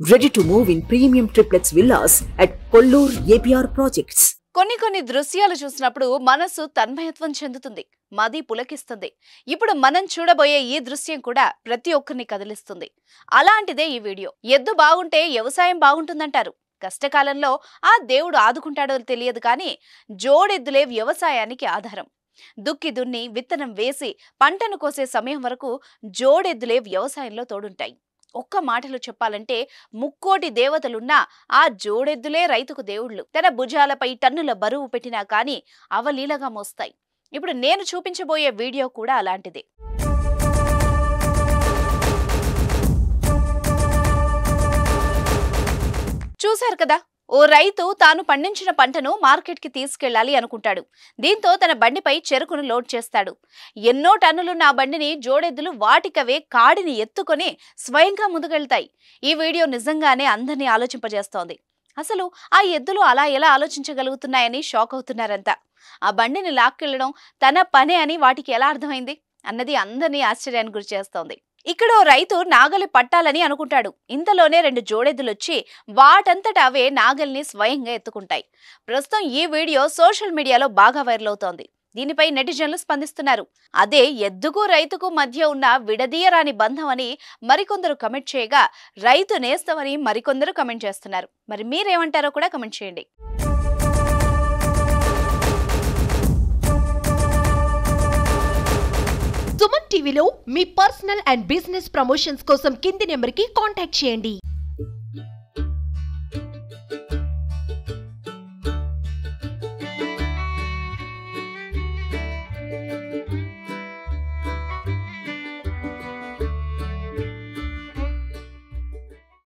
Ready to move in premium triplex villas at Kollur APR Projects. కొన్ని దృశ్యాలు చూసినప్పుడు మనసు తన్మయత్వం చెందుతుంది, మది పులకిస్తుంది. ఇప్పుడు మనం చూడబోయే ఈ దృశ్యం కూడా ప్రతి ఒక్కరిని కదిలిస్తుంది. అలాంటిదే ఈ వీడియో. ఎద్దు బాగుంటే వ్యవసాయం బాగుంటుందంటారు. కష్టకాలంలో ఆ దేవుడు ఆదుకుంటాడో తెలియదు కానీ జోడెద్దులే వ్యవసాయానికి ఆధారం. దుక్కి దున్ని విత్తనం వేసి పంటను కోసే సమయం వరకు జోడెద్దులే వ్యవసాయంలో తోడుంటాయి. ఒక్క మాటలో చెప్పాలంటే ముక్కోటి దేవతలున్నా ఆ జోడెద్దులే రైతుకు దేవుళ్ళు. తన భుజాలపై టన్నుల బరువు పెట్టినా కానీ అవలీలగా మోస్తాయి. ఇప్పుడు నేను చూపించబోయే వీడియో కూడా అలాంటిదే. చూశారు కదా, ఓ రైతు తాను పండించిన పంటను మార్కెట్కి తీసుకెళ్లాలి అనుకుంటాడు. దీంతో తన బండిపై చెరుకును లోడ్ చేస్తాడు. ఎన్నో టన్నులున్న ఆ బండిని జోడెద్దులు వాటికవే కాడిని ఎత్తుకొని స్వయంగా ముందుకెళ్తాయి. ఈ వీడియో నిజంగానే అందరినీ ఆలోచింపజేస్తోంది. అసలు ఆ ఎద్దులు అలా ఎలా ఆలోచించగలుగుతున్నాయని షాక్ అవుతున్నారంతా. ఆ బండిని లాక్కెళ్లడం తన పనే అని వాటికి ఎలా అర్థమైంది అన్నది అందరినీ ఆశ్చర్యానికి గురి చేస్తోంది. ఇక్కడ ఓ రైతు నాగలి పట్టాలని అనుకుంటాడు. ఇంతలోనే 2 జోడెద్దులొచ్చి వాటంతట అవే నాగల్ని స్వయంగా ఎత్తుకుంటాయి. ప్రస్తుతం ఈ వీడియో సోషల్ మీడియాలో బాగా వైరల్ అవుతోంది. దీనిపై నెటిజన్లు స్పందిస్తున్నారు. అదే ఎద్దుకు రైతుకు మధ్య ఉన్న విడదీయరాని బంధం అని మరికొందరు కమెంట్ చేయగా, రైతు నేస్తమని మరికొందరు కమెంట్ చేస్తున్నారు. మరి మీరేమంటారో కూడా కమెంట్ చేయండి. సుమన్ టీవీలో మీ పర్సనల్ అండ్ బిజినెస్ ప్రమోషన్స్ కోసం కింది నెంబర్కి కాంటాక్ట్ చేయండి.